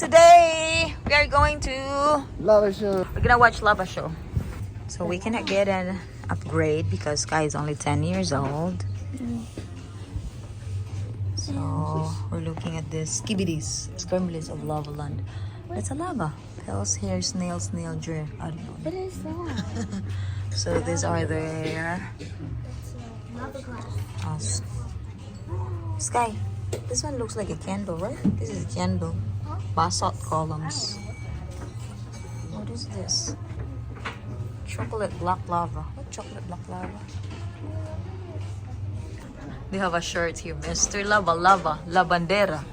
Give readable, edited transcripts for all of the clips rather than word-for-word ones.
Today we are going to Lava show. we're gonna watch lava show. So we cannot get an upgrade because Sky is only 10 years old. So we're looking at this skibidis, scramblers of lava land. It's a lava. Pills, hair, snail, drill. I don't know. What is that? So these are their Sky. This one looks like a candle, right? This is a candle. Basalt columns. What is this? Chocolate black lava. What chocolate black lava? They have a shirt here. Mr. Lava, La Bandera.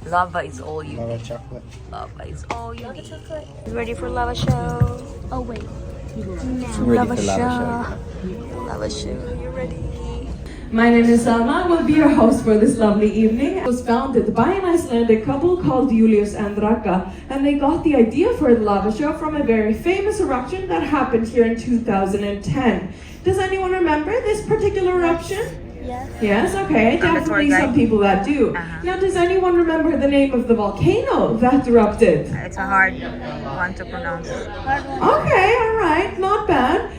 Lava is all you Lava need. chocolate. Lava is all you need. You ready for lava show? Oh wait. Lava show. Lava show. You ready? My name is Salma. I will be your host for this lovely evening. It was founded by an Icelandic couple called Julius and Raka, and they got the idea for the lava show from a very famous eruption that happened here in 2010. Does anyone remember this particular eruption? Yes. Yes, okay, definitely some people that do. Now, does anyone remember the name of the volcano that erupted? It's a hard one to pronounce. Okay, all right, not bad.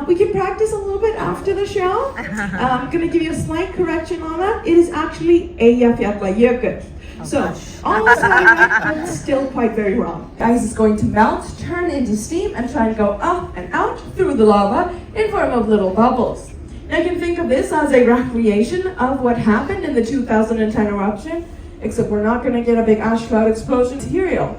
We can practice a little bit after the show. I'm going to give you a slight correction on that. It is actually REYKJAVIK. So, almost right, but still quite very wrong. Ice is going to melt, turn into steam, and try and go up and out through the lava in form of little bubbles. Now you can think of this as a recreation of what happened in the 2010 eruption, except we're not going to get a big ash cloud explosion material.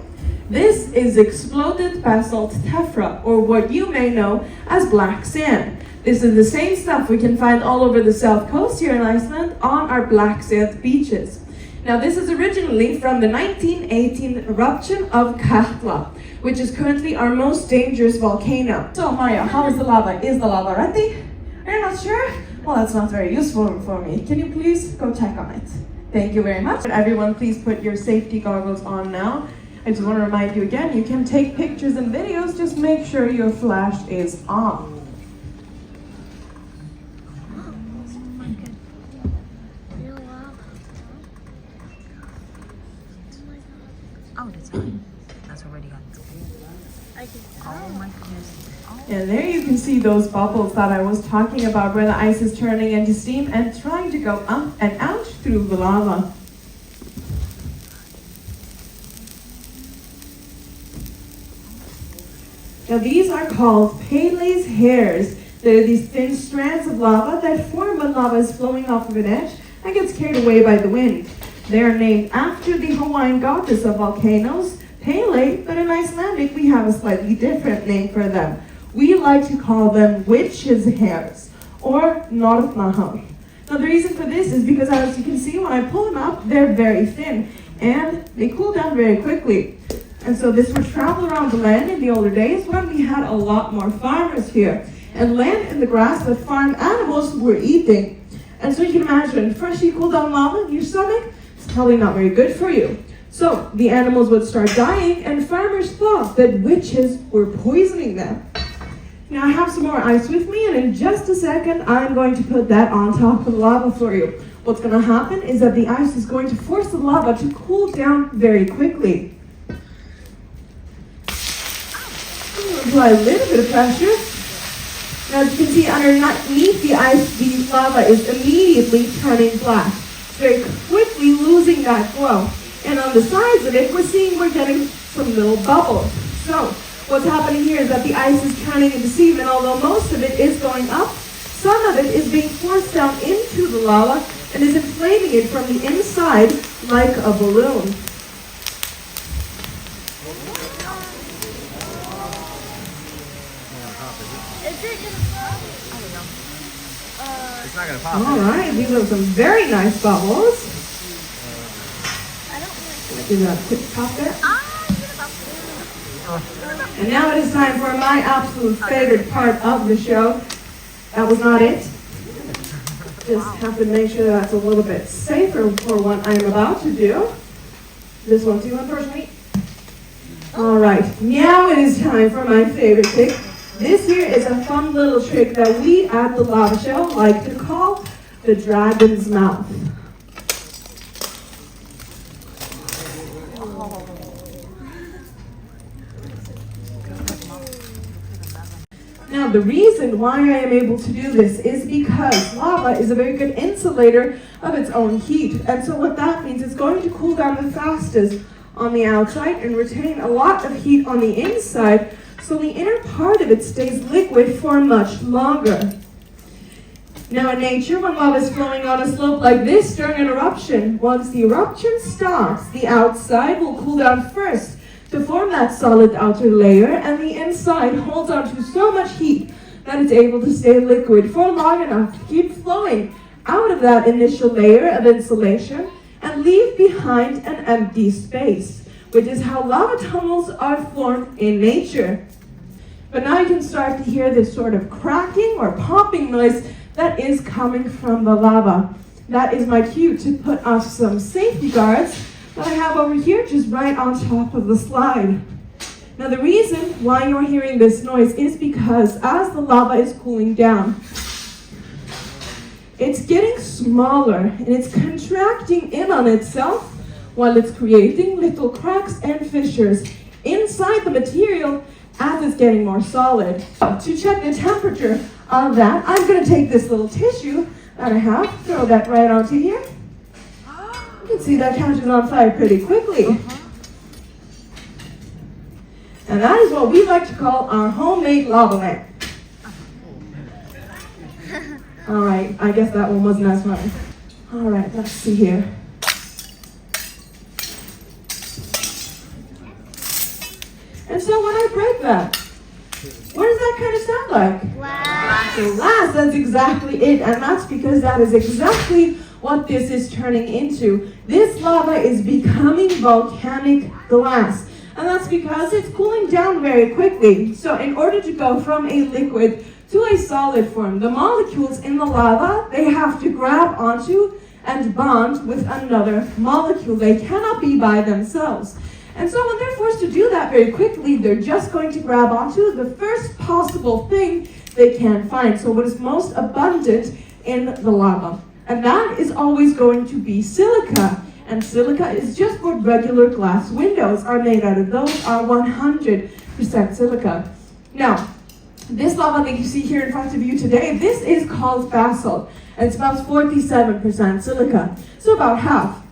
This is exploded basalt tephra, or what you may know as black sand. This is the same stuff we can find all over the south coast here in Iceland on our black sand beaches. Now this is originally from the 1918 eruption of Katla, which is currently our most dangerous volcano. So Maria, how is the lava? Is the lava ready? You're not sure? Well, that's not very useful for me. Can you please go check on it? Thank you very much. Everyone, please put your safety goggles on now. I just want to remind you again, you can take pictures and videos, just make sure your flash is on. Oh, that's on. That's already on. Oh my goodness. And there you can see those bubbles that I was talking about, where the ice is turning into steam and trying to go up and out through the lava. Now these are called Pele's hairs. They're these thin strands of lava that form when lava is flowing off of an edge and gets carried away by the wind. They are named after the Hawaiian goddess of volcanoes, Pele, but in Icelandic we have a slightly different name for them. We like to call them witches' hairs, or nornahár. Now the reason for this is because, as you can see, when I pull them up, they're very thin, and they cool down very quickly. And so this would travel around the land in the older days when we had a lot more farmers here, and land in the grass that farm animals were eating. And so you can imagine, freshly cooled down lava in your stomach, it's probably not very good for you. So the animals would start dying, and farmers thought that witches were poisoning them. Now I have some more ice with me, and in just a second, I'm going to put that on top of the lava for you. What's going to happen is that the ice is going to force the lava to cool down very quickly. Apply a little bit of pressure. Now as you can see underneath the ice, the lava is immediately turning black, very quickly losing that glow. And on the sides of it, we're getting some little bubbles. So what's happening here is that the ice is turning into steam, and although most of it is going up, some of it is being forced down into the lava and is inflating it from the inside like a balloon. Is it gonna pop? I don't know. It's not gonna pop. All right, these are some very nice bubbles. I don't like Give that a quick pop there. And now it is time for my absolute favorite part of the show. That was not it. Just have to make sure that's a little bit safer for what I'm about to do. This one too, unfortunately. All right, now it is time for my favorite trick. This here is a fun little trick that we at the lava show like to call the dragon's mouth. Now, the reason why I am able to do this is because lava is a very good insulator of its own heat. And so what that means is going to cool down the fastest on the outside and retain a lot of heat on the inside, so the inner part of it stays liquid for much longer. Now in nature, when lava is flowing on a slope like this during an eruption, once the eruption stops, the outside will cool down first to form that solid outer layer, and the inside holds on to so much heat that it's able to stay liquid for long enough to keep flowing out of that initial layer of insulation and leave behind an empty space, which is how lava tunnels are formed in nature. But now you can start to hear this sort of cracking or popping noise that is coming from the lava. That is my cue to put off some safety guards that I have over here just right on top of the slide. Now the reason why you're hearing this noise is because as the lava is cooling down, it's getting smaller and it's contracting in on itself while it's creating little cracks and fissures inside the material as it's getting more solid. To check the temperature of that, I'm going to take this little tissue that I have, throw that right onto here. You can see that catches on fire pretty quickly. And that is what we like to call our homemade lava lamp. All right, I guess that one wasn't as fun. All right, let's see here. And so when I break that, what does that kind of sound like? Blast. Glass, that's exactly it. And that's because that is exactly what this is turning into. This lava is becoming volcanic glass. And that's because it's cooling down very quickly. So in order to go from a liquid to a solid form, the molecules in the lava, they have to grab onto and bond with another molecule. They cannot be by themselves. And so when they're forced to do that very quickly, they're just going to grab onto the first possible thing they can find. So what is most abundant in the lava. And that is always going to be silica. And silica is just what regular glass windows are made out of. Those are 100% silica. Now, this lava that you see here in front of you today, this is called basalt. And it's about 47% silica, so about half.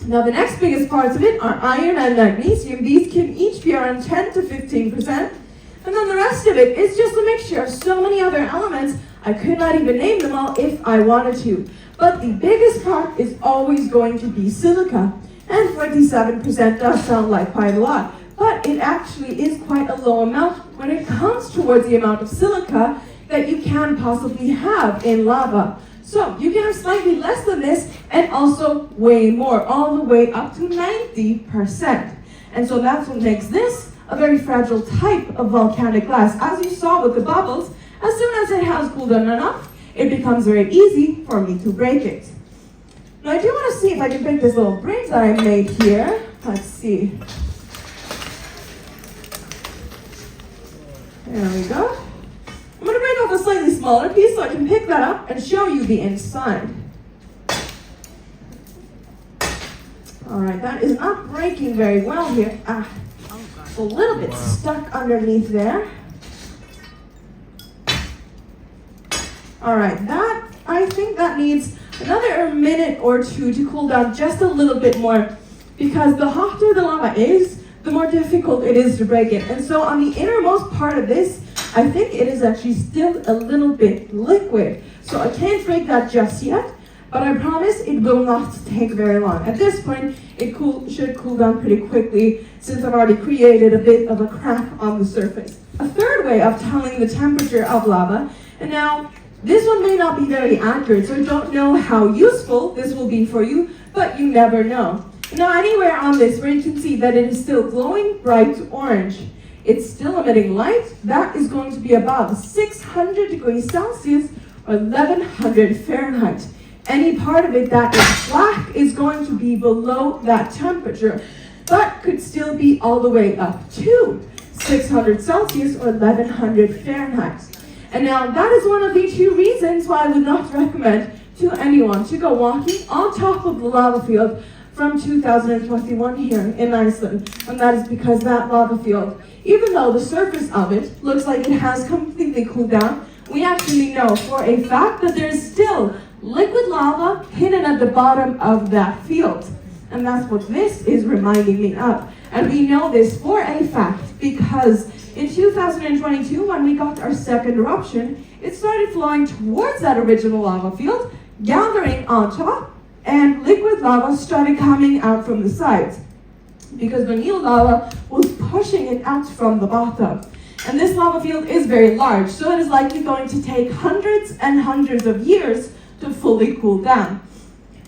Now the next biggest parts of it are iron and magnesium. These can each be around 10 to 15%. And then the rest of it is just a mixture of so many other elements, I could not even name them all if I wanted to. But the biggest part is always going to be silica. And 47% does sound like quite a lot, but it actually is quite a low amount when it comes towards the amount of silica that you can possibly have in lava. So you can have slightly less than this and also way more, all the way up to 90%. And so that's what makes this a very fragile type of volcanic glass. As you saw with the bubbles, as soon as it has cooled down enough, it becomes very easy for me to break it. Now I do want to see if I can break this little bridge that I made here. Let's see. There we go. I'm going to break off a slightly smaller piece so I can pick that up and show you the inside. All right, that is not breaking very well here. It's a little bit stuck underneath there. All right, I think that needs another minute or two to cool down just a little bit more, because the hotter the lava is, the more difficult it is to break it. And so on the innermost part of this, I think it is actually still a little bit liquid. So I can't break that just yet, but I promise it will not take very long. At this point, it should cool down pretty quickly since I've already created a bit of a crack on the surface. A third way of telling the temperature of lava, and now this one may not be very accurate, so I don't know how useful this will be for you, but you never know. Now anywhere on this where you can see that it is still glowing bright orange, it's still emitting light, that is going to be above 600 degrees Celsius or 1100 Fahrenheit. Any part of it that is black is going to be below that temperature, but could still be all the way up to 600 Celsius or 1100 Fahrenheit. And now that is one of the two reasons why I would not recommend to anyone to go walking on top of the lava field from 2021 here in Iceland, and that is because that lava field, even though the surface of it looks like it has completely cooled down, we actually know for a fact that there's still liquid lava hidden at the bottom of that field. And that's what this is reminding me of. And we know this for a fact because in 2022, when we got our second eruption, it started flowing towards that original lava field, gathering on top, and liquid lava started coming out from the sides because the new lava was pushing it out from the bottom. And this lava field is very large, so it is likely going to take hundreds and hundreds of years to fully cool down.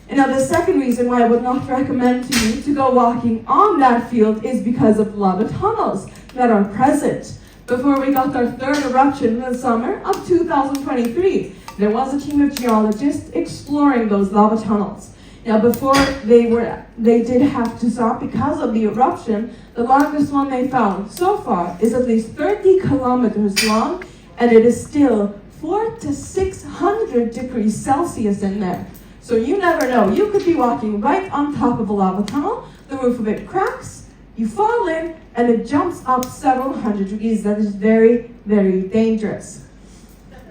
And now the second reason why I would not recommend to you to go walking on that field is because of lava tunnels that are present. Before we got our third eruption in the summer of 2023, there was a team of geologists exploring those lava tunnels. Now before they did have to stop because of the eruption, the longest one they found so far is at least 30 kilometers long, and it is still 400 to 600 degrees Celsius in there. So you never know, you could be walking right on top of a lava tunnel, the roof of it cracks, you fall in, and it jumps up several hundred degrees. That is very, very dangerous.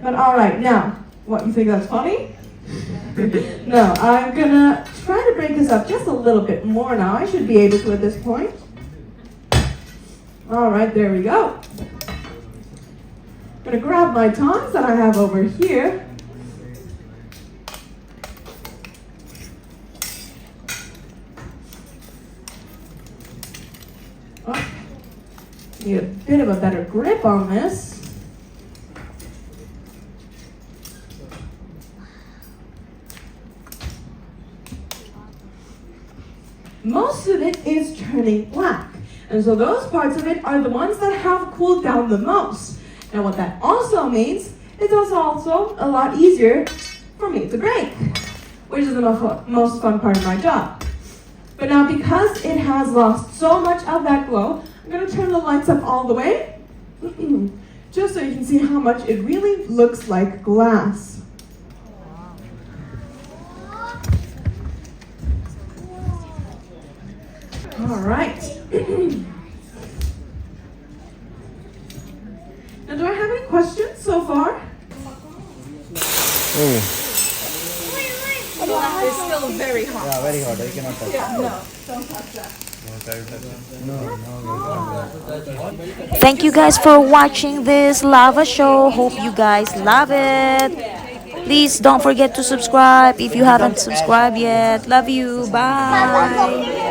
But all right, now, what, you think that's funny? No, I'm gonna try to break this up just a little bit more now. I should be able to at this point. All right, there we go. I'm gonna grab my tongs that I have over here. Oh, need a bit of a better grip on this. Most of it is turning black. And so those parts of it are the ones that have cooled down the most. And what that also means is it's also a lot easier for me to break, which is the most fun part of my job. But now because it has lost so much of that glow, I'm going to turn the lights up all the way, just so you can see how much it really looks like glass. All right. Now, do I have any questions so far? Oh, It's still very hot. yeah, very hot. I cannot touch. Yeah, no, don't touch that. Thank you guys for watching this lava show. Hope you guys love it. Please don't forget to subscribe if you haven't subscribed yet. Love you. Bye.